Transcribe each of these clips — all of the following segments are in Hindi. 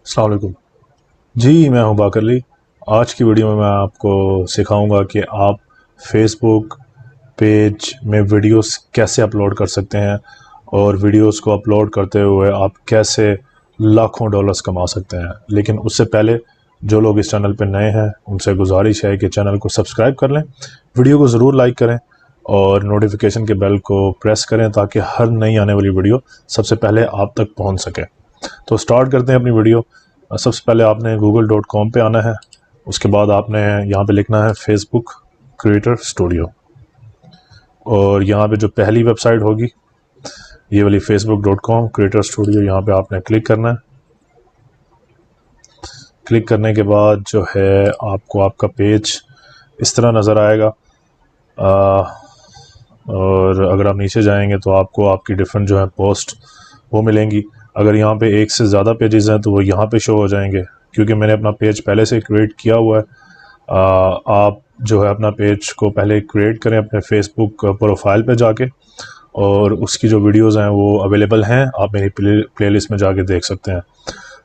अस्सलाम वालेकुम जी, मैं हूं बाकर अली। आज की वीडियो में मैं आपको सिखाऊंगा कि आप फेसबुक पेज में वीडियोस कैसे अपलोड कर सकते हैं और वीडियोस को अपलोड करते हुए आप कैसे लाखों डॉलर्स कमा सकते हैं। लेकिन उससे पहले जो लोग इस चैनल पर नए हैं उनसे गुजारिश है कि चैनल को सब्सक्राइब कर लें, वीडियो को ज़रूर लाइक करें और नोटिफिकेशन के बेल को प्रेस करें ताकि हर नई आने वाली वीडियो सबसे पहले आप तक पहुंच सके। तो स्टार्ट करते हैं अपनी वीडियो। सबसे पहले आपने google.com पे आना है। उसके बाद आपने यहाँ पे लिखना है फेसबुक क्रिएटर स्टूडियो और यहाँ पे जो पहली वेबसाइट होगी ये वाली facebook.com क्रिएटर स्टूडियो, यहाँ पे आपने क्लिक करना है। क्लिक करने के बाद जो है आपको आपका पेज इस तरह नज़र आएगा और अगर आप नीचे जाएंगे तो आपको आपकी डिफरेंट जो है पोस्ट वो मिलेंगी। अगर यहाँ पे एक से ज़्यादा पेजेस हैं तो वो यहाँ पे शो हो जाएंगे, क्योंकि मैंने अपना पेज पहले से क्रिएट किया हुआ है। आप जो है अपना पेज को पहले क्रिएट करें अपने फेसबुक प्रोफाइल पे जाके, और उसकी जो वीडियोस हैं वो अवेलेबल हैं, आप मेरी प्लेलिस्ट में जाके देख सकते हैं।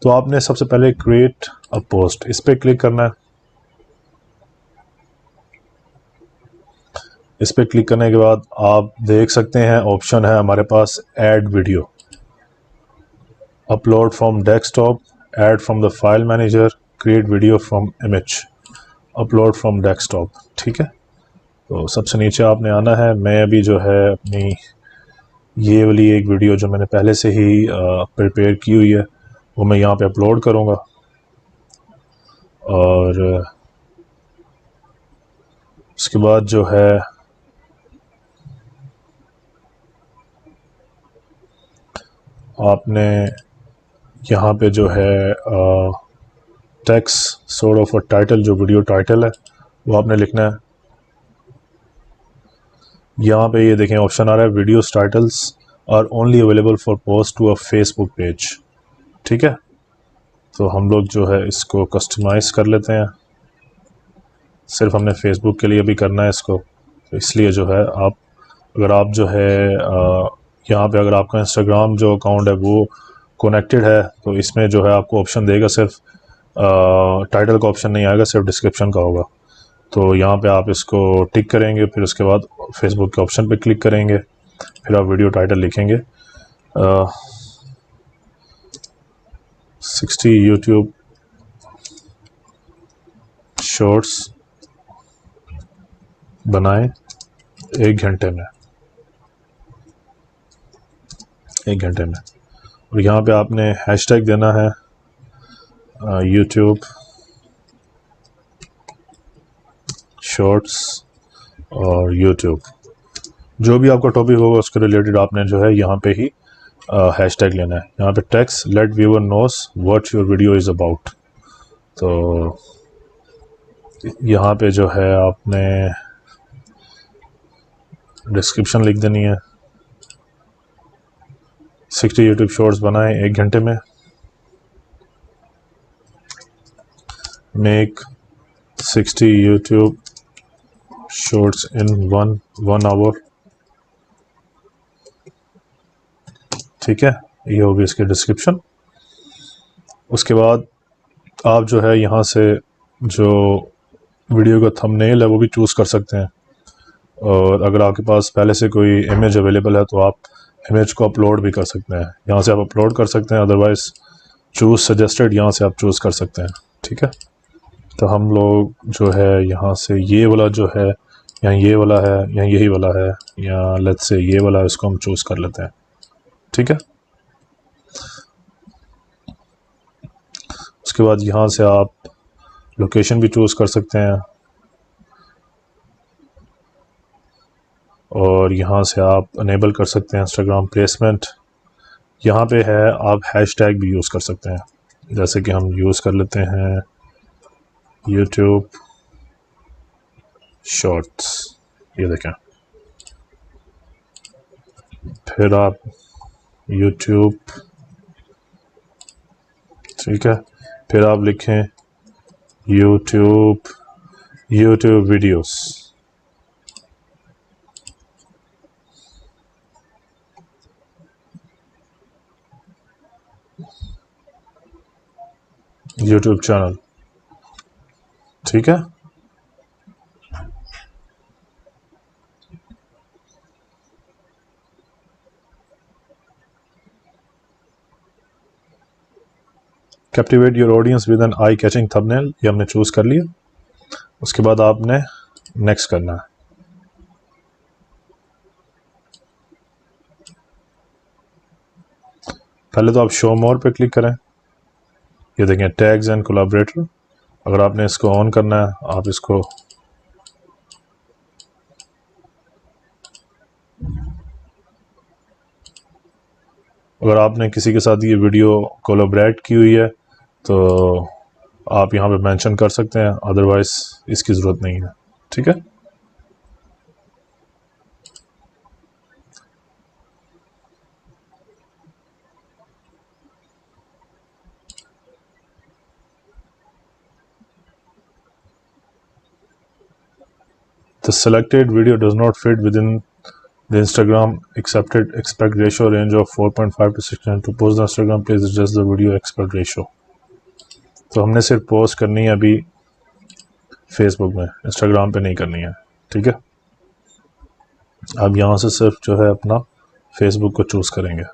तो आपने सबसे पहले क्रिएट अ पोस्ट इस पर क्लिक करना है। इस पर क्लिक करने के बाद आप देख सकते हैं ऑप्शन है हमारे पास add video, upload from desktop, add from the file manager, create video from image, upload from desktop. ठीक है, तो सबसे नीचे आपने आना है। मैं अभी जो है अपनी ये वाली एक वीडियो जो मैंने पहले से ही प्रिपेयर की हुई है वो मैं यहाँ पे अपलोड करूँगा और उसके बाद जो है आपने यहाँ पे जो है text sort of a title, जो वीडियो टाइटल है वो आपने लिखना है। यहाँ पे ये देखें ऑप्शन आ रहा है videos titles are only available for post to a Facebook page. ठीक है, तो हम लोग जो है इसको कस्टमाइज़ कर लेते हैं। सिर्फ हमने फेसबुक के लिए भी करना है इसको, तो इसलिए जो है आप अगर आप जो है यहाँ पे अगर आपका इंस्टाग्राम जो अकाउंट है वो कनेक्टेड है तो इसमें जो है आपको ऑप्शन देगा, सिर्फ टाइटल का ऑप्शन नहीं आएगा, सिर्फ डिस्क्रिप्शन का होगा। तो यहाँ पे आप इसको टिक करेंगे, फिर उसके बाद फेसबुक के ऑप्शन पे क्लिक करेंगे, फिर आप वीडियो टाइटल लिखेंगे 60 यूट्यूब शॉर्ट्स बनाएं 1 घंटे में, 1 घंटे में। और यहाँ पे आपने हैशटैग देना है यूट्यूब शॉर्ट्स और यूट्यूब, जो भी आपका टॉपिक होगा उसके रिलेटेड आपने जो है यहाँ पे ही हैशटैग लेना है। यहाँ पे text let viewer knows what your video is about, तो यहाँ पे जो है आपने डिस्क्रिप्शन लिख देनी है। 60 यूट्यूब शॉर्ट्स बनाएं 1 घंटे में, make 60 YouTube shorts in one hour. ठीक है, ये होगी इसकी डिस्क्रिप्शन। उसके बाद आप जो है यहाँ से जो वीडियो का थंबनेल है वो भी चूज़ कर सकते हैं, और अगर आपके पास पहले से कोई इमेज अवेलेबल है तो आप इमेज को अपलोड भी कर सकते हैं। यहाँ से आप अपलोड कर सकते हैं, अदरवाइज़ चूज़ सजेस्टेड यहाँ से आप चूज़ कर सकते हैं। ठीक है, तो हम लोग जो है यहाँ से ये वाला जो है, या ये वाला है या यही वाला है, या लेट्स से ये वाला है, इसको हम चूज़ कर लेते हैं। ठीक है, उसके बाद यहाँ से आप लोकेशन भी चूज़ कर सकते हैं, और यहाँ से आप अनेबल कर सकते हैं इंस्टाग्राम प्लेसमेंट। यहाँ पे है आप हैशटैग भी यूज़ कर सकते हैं, जैसे कि हम यूज़ कर लेते हैं यूट्यूब शॉर्ट्स, ये देखें। फिर आप यूट्यूब, ठीक है, फिर आप लिखें यूट्यूब वीडियोस। यूट्यूब चैनल, ठीक है। Captivate your audience with an eye catching thumbnail, ये हमने चूज कर लिया। उसके बाद आपने नेक्स्ट करना है। पहले तो आप शो मोर पे क्लिक करें। ये देखें टैग्स एंड कोलैबोरेटर। अगर आपने इसको ऑन करना है, आप इसको अगर आपने किसी के साथ ये वीडियो कोलैबोरेट की हुई है तो आप यहाँ पे मेंशन कर सकते हैं, अदरवाइज इसकी ज़रूरत नहीं है, ठीक है। The selected video does not fit within the Instagram accepted expect ratio range of 4.5 to 6. To post the Instagram, please adjust the video expect ratio. तो हमने सिर्फ पोस्ट करनी है अभी फेसबुक में, इंस्टाग्राम पे नहीं करनी है, ठीक है। अब यहाँ से सिर्फ जो है अपना फेसबुक को चूज़ करेंगे।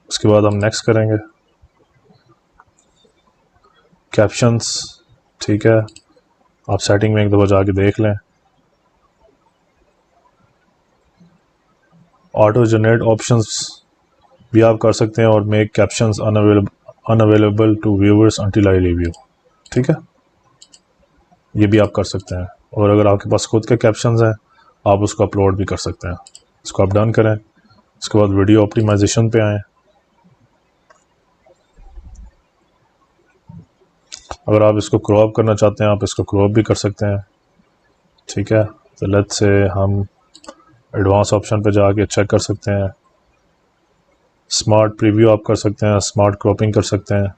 उसके बाद हम नेक्स्ट करेंगे। कैप्शंस, ठीक है, आप सेटिंग में एक दफ़ा जाके देख लें। ऑटो जनरेट ऑप्शंस भी आप कर सकते हैं और make captions unavailable to viewers until I leave you, ठीक है, ये भी आप कर सकते हैं। और अगर आपके पास खुद के कैप्शंस हैं, आप उसको अपलोड भी कर सकते हैं। इसको आप डन करें। उसके बाद वीडियो ऑप्टिमाइजेशन पे आएँ। अगर आप इसको क्रॉप करना चाहते हैं, आप इसको क्रॉप भी कर सकते हैं, ठीक है। तो लेट्स से हम एडवांस ऑप्शन पे जाके चेक कर सकते हैं। स्मार्ट प्रीव्यू आप कर सकते हैं, स्मार्ट क्रॉपिंग कर सकते हैं,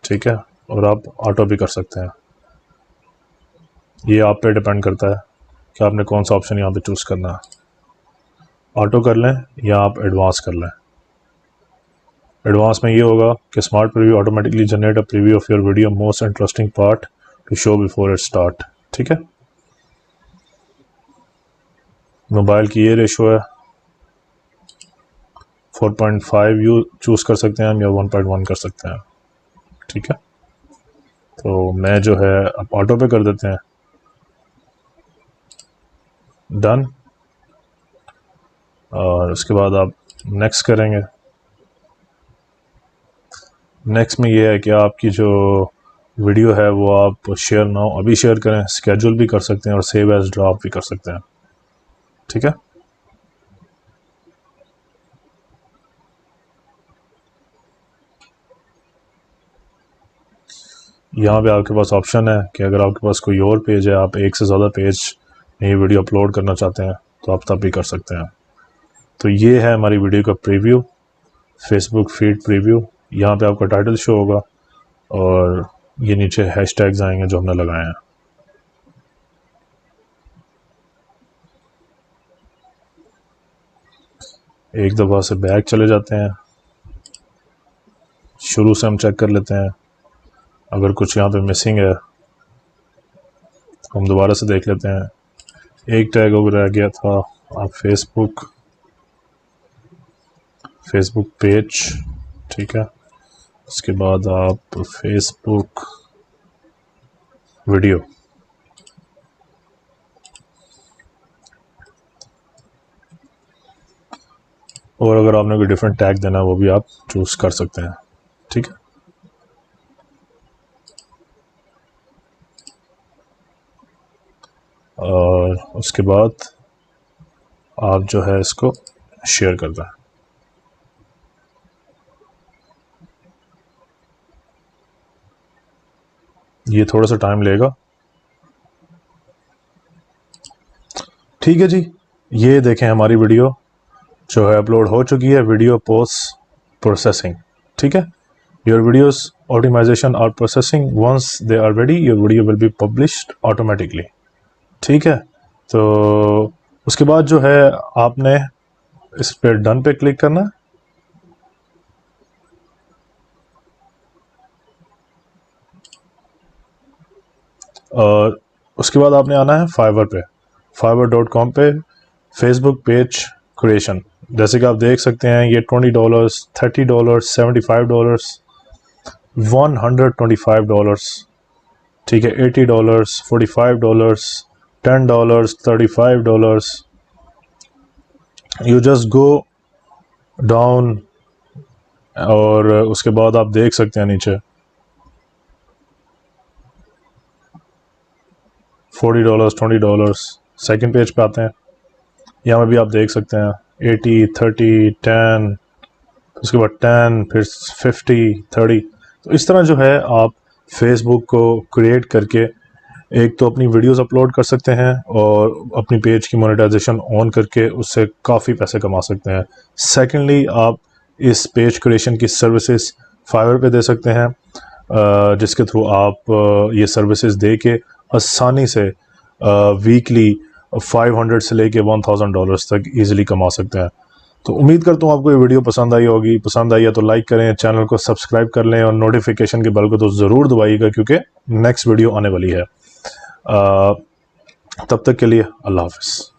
ठीक है, और आप ऑटो भी कर सकते हैं। ये आप पे डिपेंड करता है कि आपने कौन सा ऑप्शन यहाँ पे चूज़ करना है। ऑटो कर लें या आप एडवांस कर लें। एडवांस में ये होगा कि smart preview automatically generate a preview of your video most interesting part two show before it start, ठीक है। मोबाइल की ये रेशो है 4.5 यू चूज़ कर सकते हैं हम या 1.1 कर सकते हैं, ठीक है। तो मैं जो है अब ऑटो पे कर देते हैं, डन। और उसके बाद आप नेक्स्ट करेंगे। नेक्स्ट में ये है कि आपकी जो वीडियो है वो आप शेयर नाउ अभी शेयर करें, स्केड्यूल भी कर सकते हैं और सेव एज ड्राफ्ट भी कर सकते हैं, ठीक है। यहाँ पे आपके पास ऑप्शन है कि अगर आपके पास कोई और पेज है, आप एक से ज़्यादा पेज में ये वीडियो अपलोड करना चाहते हैं तो आप तब भी कर सकते हैं। तो ये है हमारी वीडियो का प्रीव्यू, फेसबुक फीड प्रीव्यू। यहाँ पे आपका टाइटल शो होगा और ये नीचे हैशटैग्स आएंगे जो हमने लगाए हैं। एक दफ़ा से बैक चले जाते हैं, शुरू से हम चेक कर लेते हैं। अगर कुछ यहाँ पे मिसिंग है हम दोबारा से देख लेते हैं। एक टैग अगर रह गया था, आप फेसबुक पेज, ठीक है। उसके बाद आप फेसबुक वीडियो, और अगर आपने कोई डिफरेंट टैग देना है वो भी आप चूज़ कर सकते हैं, ठीक है। और उसके बाद आप जो है इसको शेयर कर दें। ये थोड़ा सा टाइम लेगा, ठीक है जी। ये देखें हमारी वीडियो जो है अपलोड हो चुकी है। वीडियो पोस्ट प्रोसेसिंग, ठीक है। Your videos optimization are processing, once they are ready your video will be published automatically, ठीक है। तो उसके बाद जो है आपने इस पर डन पे क्लिक करना है। और उसके बाद आपने आना है फाइवर पे, fiverr.com पे फेसबुक पेज क्रिएशन। जैसे कि आप देख सकते हैं ये $20, $30, $75, $125, ठीक है, $80, $45, $10, $35। यू जस्ट गो डाउन और उसके बाद आप देख सकते हैं नीचे $40, $20। सेकंड पेज पे आते हैं, यहाँ में भी आप देख सकते हैं 80, 30, 10, उसके बाद 10, फिर 50, 30। तो इस तरह जो है आप फेसबुक को क्रिएट करके एक तो अपनी वीडियोस अपलोड कर सकते हैं और अपनी पेज की मोनेटाइजेशन ऑन करके उससे काफ़ी पैसे कमा सकते हैं। सेकेंडली, आप इस पेज क्रिएशन की सर्विसेज फाइवर पे दे सकते हैं, जिसके थ्रू आप ये सर्विसेज दे के आसानी से वीकली 500 से लेके $1000 तक ईज़िली कमा सकते हैं। तो उम्मीद करता हूँ आपको ये वीडियो पसंद आई होगी। पसंद आई है तो लाइक करें, चैनल को सब्सक्राइब कर लें और नोटिफिकेशन के बेल को तो ज़रूर दबाइएगा क्योंकि नेक्स्ट वीडियो आने वाली है। तब तक के लिए अल्लाह हाफ़िज़।